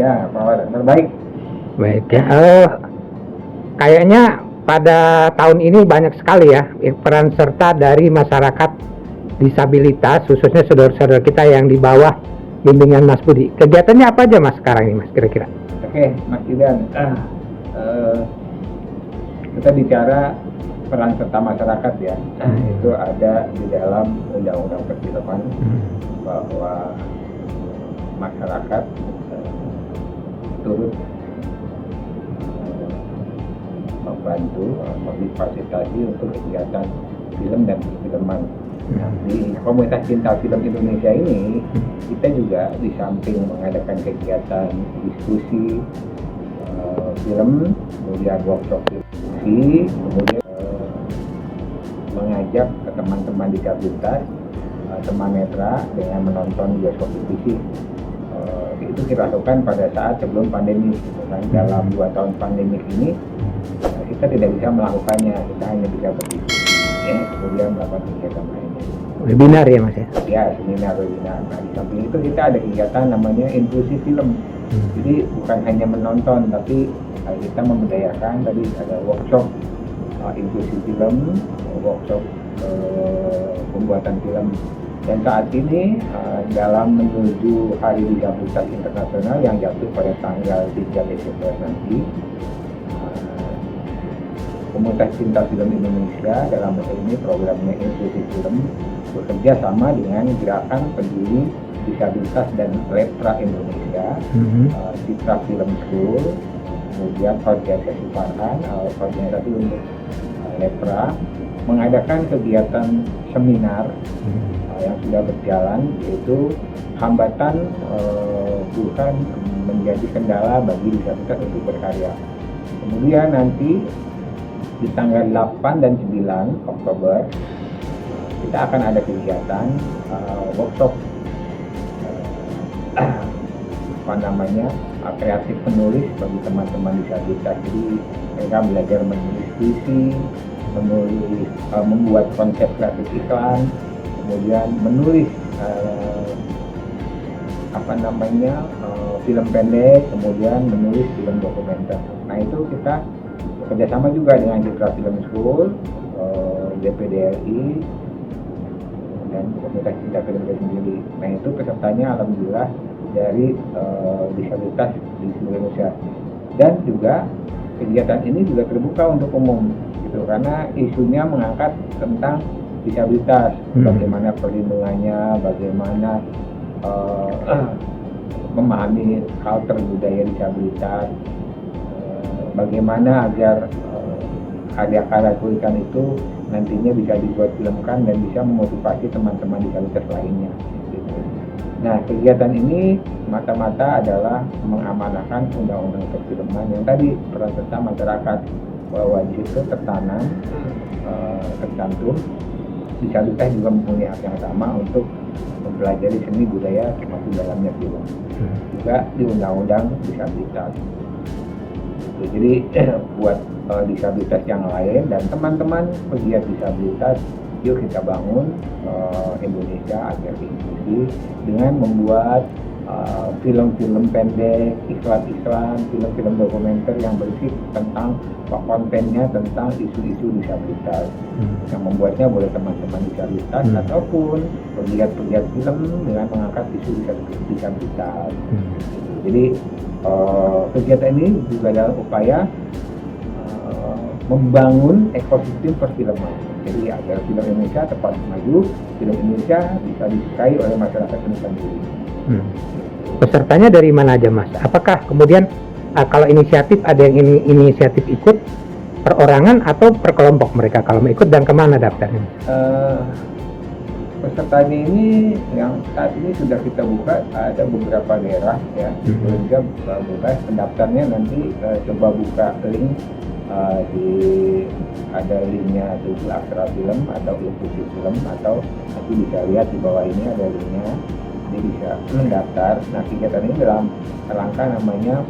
Ya, Pak terbaik. Baik ya. Kayaknya pada tahun ini banyak sekali ya peran serta dari masyarakat disabilitas, khususnya saudara-saudara kita yang di bawah bimbingan Mas Budi. Kegiatannya apa aja Mas sekarang ini Mas kira-kira? Oke, Mas Idan. Kita bicara peran serta masyarakat ya. Itu ada di dalam undang-undang perfilman bahwa masyarakat turut membantu memfasilitasi untuk kegiatan film dan perfilman. Di komunitas cinta film Indonesia ini kita juga di samping mengadakan kegiatan diskusi film, kemudian workshop diskusi, kemudian mengajak teman-teman disabilitas, teman netra dengan menonton bioskop TV. Itu kita lakukan pada saat sebelum pandemi, gitu kan. Dalam 2 tahun pandemi ini kita tidak bisa melakukannya, kita hanya bisa berdiskusi, kemudian melakukan kegiatan lainnya. Webinar ya Mas ya? Ya, seminar webinar. Nah, di samping itu kita ada kegiatan namanya inklusi film. Jadi bukan hanya menonton, tapi kita memberdayakan. Tadi ada workshop inklusi film, workshop pembuatan film. Dan saat ini dalam menuju Hari Disabilitas Internasional yang jatuh pada tanggal 3 Desember nanti, Komunitas Cinta Film Indonesia dalam hal ini programnya inklusi film bekerja sama dengan Gerakan Peduli Disabilitas dan Lepra Indonesia, Citra Film School, kemudian organisasi Farhan, organisasi untuk lepra, mengadakan kegiatan seminar yang sudah berjalan, yaitu hambatan bukan menjadi kendala bagi disabilitas untuk berkarya. Kemudian nanti di tanggal 8 dan 9 Oktober kita akan ada kegiatan workshop kreatif penulis bagi teman-teman disabilitas. Jadi mereka belajar menulis puisi, membuat konsep kreatif iklan, kemudian menulis film pendek, kemudian menulis film dokumenter. Nah, itu kita bekerjasama juga dengan Citra Film School, DPDRI, dan Komunitas Cinta Film sendiri. Nah, itu pesertanya alhamdulillah dari disabilitas di seluruh Indonesia. Dan juga kegiatan ini juga terbuka untuk umum, gitu, karena isunya mengangkat tentang disabilitas, bagaimana perlindungannya, bagaimana memahami culture budaya disabilitas, bagaimana agar karya-karya tulisan itu nantinya bisa dibuat filmkan dan bisa memotivasi teman-teman disabilitas lainnya, gitu. Nah, kegiatan ini mata-mata adalah mengamanahkan undang-undang perfilman yang tadi peran serta masyarakat, bahwa di situ tertanam, tercantum disabilitas juga mempunyai hak yang sama untuk mempelajari seni budaya termasuk dalamnya film, juga di undang-undang disabilitas. Jadi buat disabilitas yang lain dan teman-teman pegiat disabilitas, yuk kita bangun Indonesia agar inklusif dengan membuat film-film pendek, iklan-iklan, film-film dokumenter yang berisi tentang kontennya tentang isu-isu disabilitas. Yang membuatnya boleh teman-teman disabilitas ataupun pegiat-pegiat film dengan mengangkat isu disabilitas. Jadi kegiatan ini juga dalam upaya membangun ekosistem perfilman. Jadi agar film Indonesia tepat maju, film Indonesia bisa disukai oleh masyarakat Indonesia sendiri. Pesertanya dari mana aja Mas? Apakah kemudian kalau inisiatif ada yang inisiatif ikut perorangan atau per kelompok mereka kalau mau ikut, dan kemana daftarnya? Pesertanya ini yang saat ini sudah kita buka, ada beberapa daerah ya, Indonesia buka pendaftarnya. Nanti coba buka link ada linknya Tujuh Aksara Film atau Inklusi Film, atau nanti bisa lihat di bawah ini ada linknya, jadi bisa mendaftar. Nah, kegiatan ini dalam rangka namanya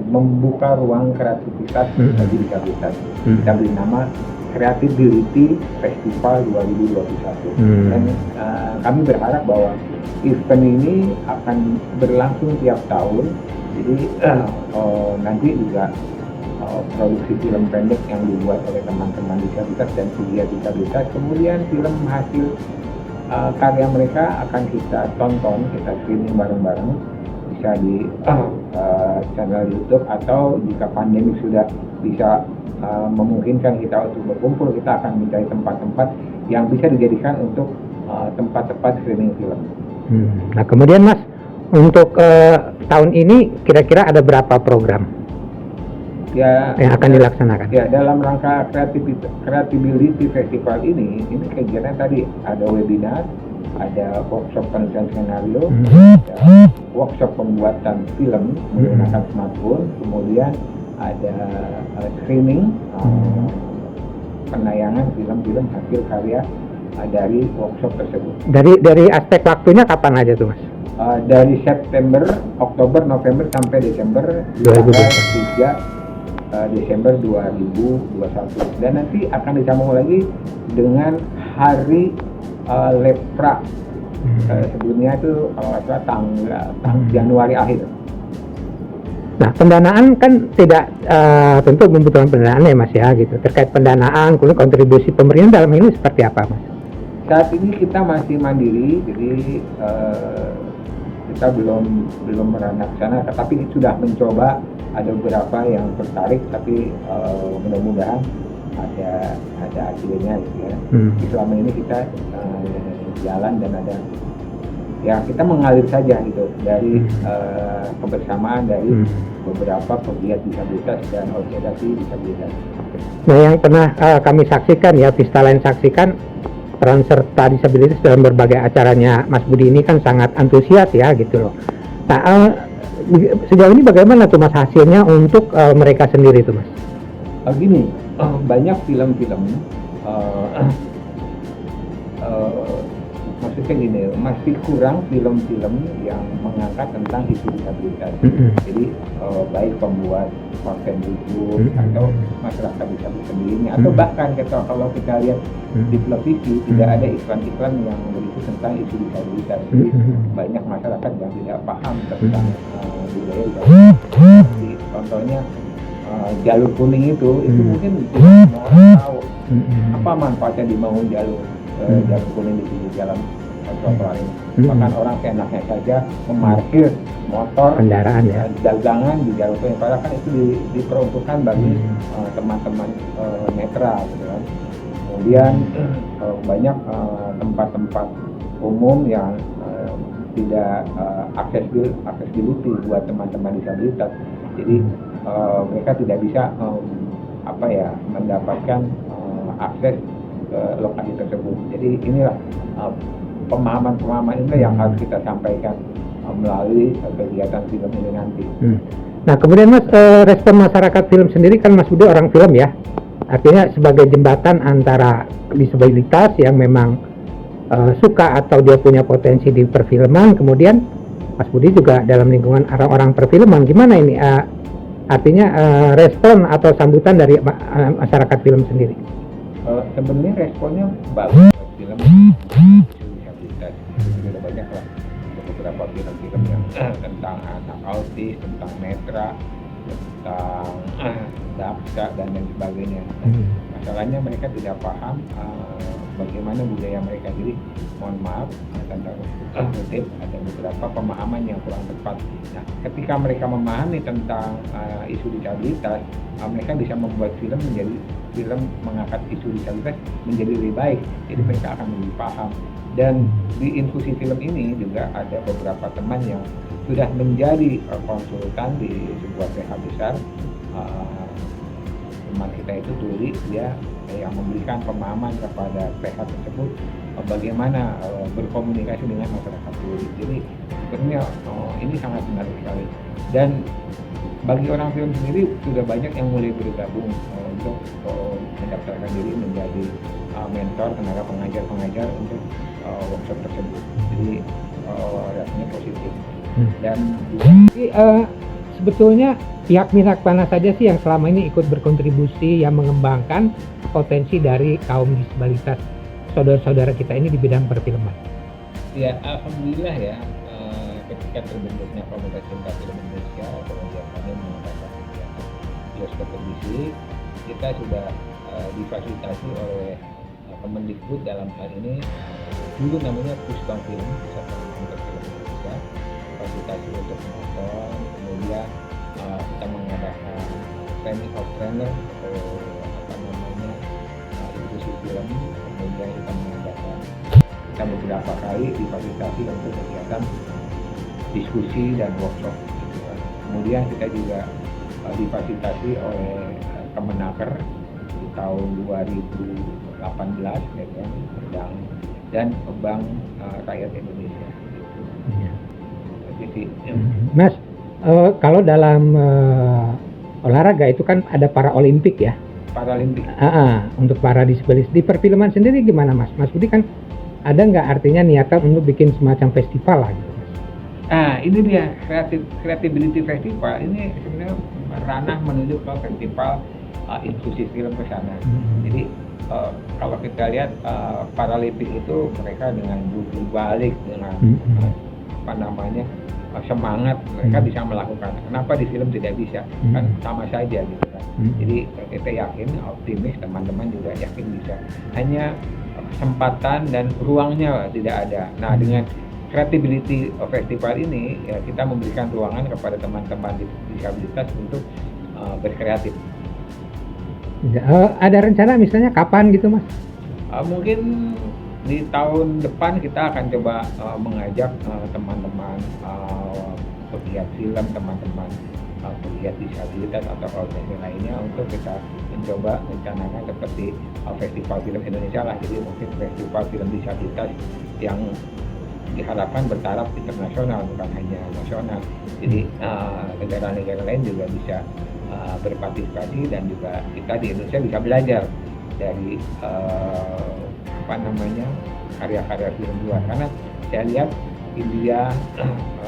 membuka ruang kreativitas bagi disabilitas. Kita beri nama Creativity Festival 2021. Dan kami berharap bahwa event ini akan berlangsung tiap tahun Jadi nanti juga produksi film pendek yang dibuat oleh teman-teman disabilitas dan pegiat disabilitas, kemudian film hasil karya mereka akan kita tonton, kita screening bareng-bareng, bisa di channel YouTube, atau jika pandemi sudah bisa memungkinkan kita untuk berkumpul, kita akan mencari tempat-tempat yang bisa dijadikan untuk tempat-tempat screening film. Nah kemudian Mas, untuk tahun ini kira-kira ada berapa program Ya, yang akan dilaksanakan? Ya, dalam rangka Creativity Festival ini kegiatan tadi ada webinar, ada workshop penulisan skenario, ada workshop pembuatan film menggunakan smartphone, kemudian ada screening penayangan film-film hasil karya dari workshop tersebut. Dari aspek waktunya kapan aja tuh Mas? Dari September, Oktober, November sampai Desember 3 Desember 2021, dan nanti akan disambung lagi dengan hari Lepra. Sebelumnya itu tanggal Januari akhir. Nah pendanaan kan tidak tentu membutuhkan pendanaan ya Mas ya gitu. Terkait pendanaan, kemudian kontribusi pemerintah dalam ini seperti apa Mas? Saat ini kita masih mandiri, jadi kita belum merana ke sana, tapi sudah mencoba. Ada beberapa yang tertarik, tapi mudah-mudahan ada hasilnya gitu ya. Selama ini kita jalan dan ada ya, kita mengalir saja gitu dari kebersamaan dari beberapa pegiat disabilitas dan organisasi disabilitas. Nah yang pernah kami saksikan ya, Vistalain saksikan, peran serta disabilitas dalam berbagai acaranya Mas Budi ini kan sangat antusias ya gitu loh. Nah sejauh ini bagaimana tuh Mas hasilnya untuk mereka sendiri tuh Mas? Gini, banyak film-film maksudnya gini, masih kurang film-film yang mengangkat tentang isu disabilitas. Jadi baik pembuat konten YouTube atau masyarakat disabilitas sendiri, atau bahkan kalau kita lihat di televisi tidak ada iklan-iklan yang berisi tentang isu disabilitas. Jadi banyak masyarakat yang tidak paham tentang budaya disabilitas. Contohnya jalur kuning itu mungkin semua orang tahu apa manfaatnya dibangun jalur kuning di pinggir jalan trotoar ini. Bahkan orang seenaknya saja memarkir motor, kendaraan ya, dagangan di jalur kuning, padahal kan itu diperuntukkan bagi teman-teman netra gitu kan. Kemudian banyak tempat-tempat umum yang tidak accessibility buat teman-teman disabilitas. Jadi mereka tidak bisa mendapatkan akses ke lokasi tersebut. Jadi inilah pemahaman ini yang harus kita sampaikan melalui kegiatan film ini nanti. Nah kemudian Mas, respon masyarakat film sendiri kan Mas Budi orang film ya, artinya sebagai jembatan antara disabilitas yang memang suka atau dia punya potensi di perfilman, kemudian Mas Budi juga dalam lingkungan orang-orang perfilman, gimana ini artinya respon atau sambutan dari masyarakat film sendiri? Sebenarnya responnya bagus film disabilitas. Sudah banyak lah beberapa film-film yang tentang anak autis, tentang netra, tentang daksa dan lain sebagainya. Masalahnya mereka tidak paham bagaimana budaya mereka. Jadi mohon maaf, tanda kutip ada beberapa pemahaman yang kurang tepat. Nah, ketika mereka memahami tentang isu disabilitas, mereka bisa membuat film mengangkat isu disabilitas menjadi lebih baik. Jadi mereka akan lebih paham. Dan di infusi film ini juga ada beberapa teman yang sudah menjadi konsultan di sebuah PH besar. Teman kita itu Tuli, dia yang memberikan pemahaman kepada PH tersebut bagaimana berkomunikasi dengan masyarakat Tuli. Jadi sebenarnya ini sangat menarik sekali. Dan bagi orang film sendiri sudah banyak yang mulai bergabung untuk mendaftarkan diri menjadi mentor, tenaga pengajar untuk workshop tersebut. Jadi rasanya positif. Dan sebetulnya pihak mana saja sih yang selama ini ikut berkontribusi yang mengembangkan potensi dari kaum disabilitas saudara-saudara kita ini di bidang perfilman? Ya, alhamdulillah ya, ketika terbentuknya Komunitas Cinta Film Indonesia, kemudian kami mengadakan kegiatan bioskop berbisik, kita sudah difasilitasi oleh Kemendikbud dalam hal ini, dulu namanya Puskon Film, Pusat Komunitas Film Indonesia, fasilitasi untuk menonton, kemudian kita mengadakan training of trainer atau inklusi film, kemudian kita beberapa kali difasilitasi untuk kegiatan diskusi dan workshop gitu kan. Kemudian kita juga difasilitasi oleh Kemenaker di tahun 2018 ya kan, dan Bank Rakyat Indonesia gitu. Jadi, Mas, kalau dalam olahraga itu kan ada para Olimpik ya. Paralimpik. Untuk para disabilitas di perfilman sendiri gimana Mas? Mas Budi kan ada nggak artinya niatan untuk bikin semacam festival lah gitu Mas? Nah ini dia Creativity Festival ini sebenarnya ranah menuju ke festival inklusi film ke sana. Jadi kalau kita lihat Paralimpik itu mereka dengan balik dengan semangat mereka bisa melakukan. Kenapa di film tidak bisa? Kan sama saja gitu kan. Jadi kita yakin, optimis, teman-teman juga yakin bisa. Hanya kesempatan dan ruangnya tidak ada. Nah dengan Creativity Festival ini ya, kita memberikan ruangan kepada teman-teman disabilitas untuk berkreatif. Ada rencana misalnya kapan gitu Mas? Mungkin di tahun depan kita akan coba mengajak teman-teman pegiat film, teman-teman pegiat disabilitas atau organisasi lainnya untuk kita mencoba mencanakan seperti Festival Film Indonesia lah. Jadi mungkin festival film disabilitas yang diharapkan bertaraf internasional bukan hanya nasional. Jadi negara-negara lain juga bisa berpartisipasi dan juga kita di Indonesia bisa belajar dari karya-karya film luar, karena saya lihat India,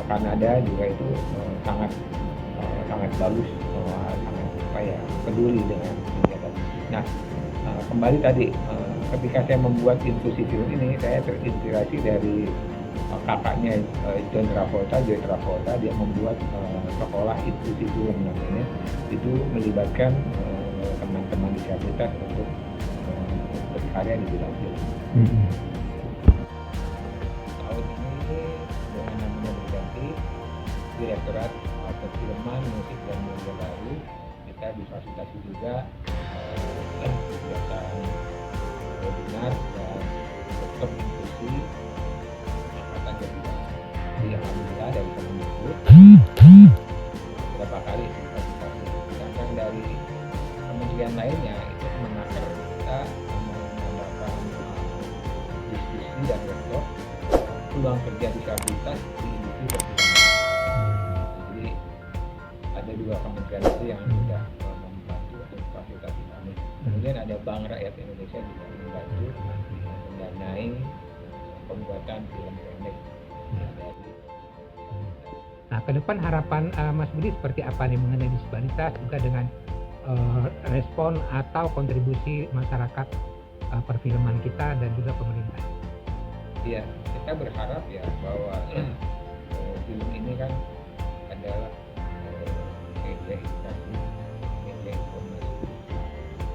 Kanada juga itu sangat bagus, sangat peduli dengan kegiatan. Nah kembali tadi ketika saya membuat inklusi film ini saya terinspirasi dari kakaknya Joy Travolta, dia membuat sekolah inklusi film namanya, itu melibatkan teman-teman disabilitas untuk berkarya di bidang film. Tahun ini dengan namanya berganti Direktorat Perfilman, Musik dan Media Baru, kita difasilitasi juga kegiatan webinar dan workshop inklusi angkatan kedua. Jadi alhamdulillah dari Kemendikbud beberapa kali difasilitasi. Sedangkan dari kementerian lainnya itu Kemenaker, kita mengadakan diskusi dan workshop peluang kerja disabilitas di industri perfilman. Jadi ada dua kementerian itu yang sudah membantu untuk fasilitasi kami. Kemudian ada Bank Rakyat Indonesia juga membantu mendanai pembuatan film pendek. Nah, ke depan harapan Mas Budi seperti apa nih mengenai disabilitas juga dengan respon atau kontribusi masyarakat perfilman kita dan juga pemerintah? Iya, kita berharap ya bahwa film ini kan adalah media edukasi, media informasi,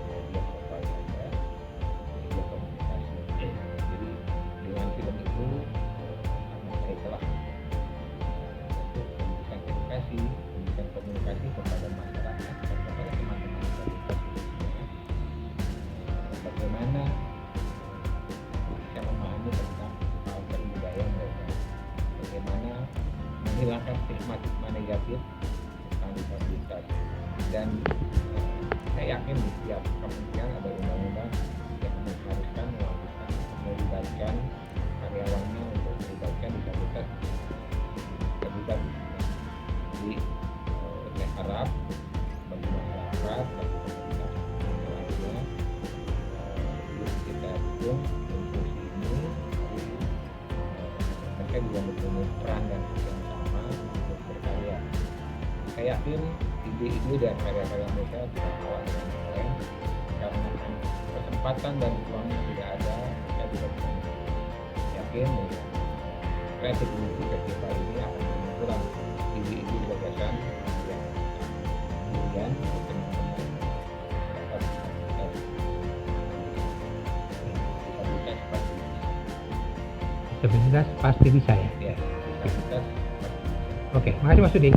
media propaganda, media komunikasi. Jadi dengan film itu saya telah untuk memberikan edukasi, memberikan komunikasi kepada masyarakat, kepada teman-teman disabilitas khususnya, bagaimana bisa memahami tentang culture budaya mereka, bagaimana menghilangkan stigma negatif tentang disabilitas. Dan saya yakin di setiap kementerian ada undang-undang yang mengharuskan melibatkan karyawannya untuk melibatkan disabilitas terlibat. Jadi saya harap bagi masyarakat, bagi pemerintah lainnya kita dukung inklusi ini, mereka juga mempunyai peran dan yang sama untuk berkarya. Saya yakin ide-ide dan karya-karya mereka tidak kalah dengan yang lain, karena kesempatan dan peluang yang tidak ada, mereka juga bisa yakin definisi festival ini akan mengulang ide-ide gagasan yang kemudian teman-teman dapat dari Disabilitas pasti bisa ya. ya disabilitas. Oke, makasih Mas Sudi.